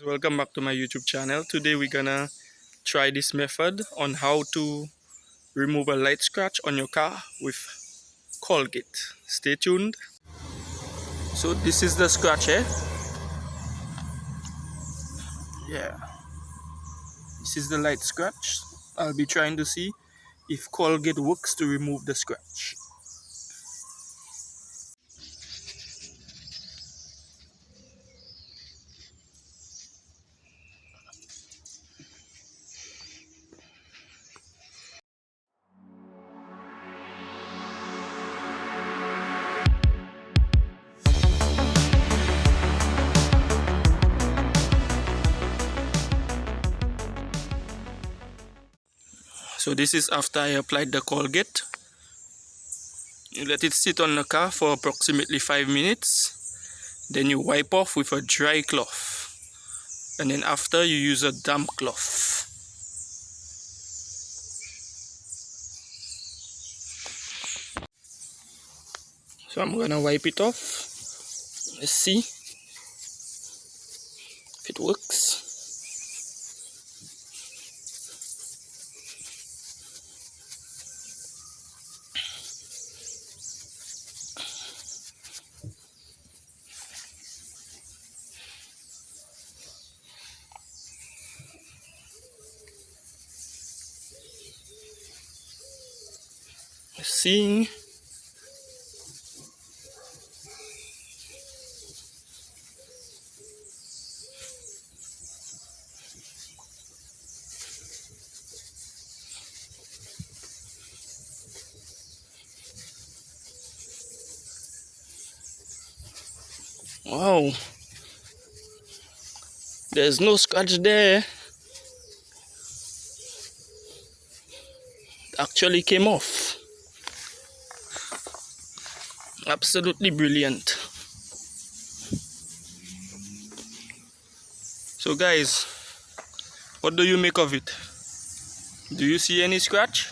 Welcome back to my YouTube channel. Today we're gonna try this method on how to remove a light scratch on your car with Colgate. Stay tuned. So this is the scratch here. Yeah, this is the light scratch. I'll be trying to see if Colgate works to remove the scratch. So this is after I applied the Colgate. You let it sit on the car for approximately 5 minutes. Then you wipe off with a dry cloth. And then after, you use a damp cloth. So I'm gonna wipe it off. Let's see if it works. Let's see. Wow, there's no scratch there. It actually came off. Absolutely brilliant. So guys, what do you make of it? Do you see any scratch?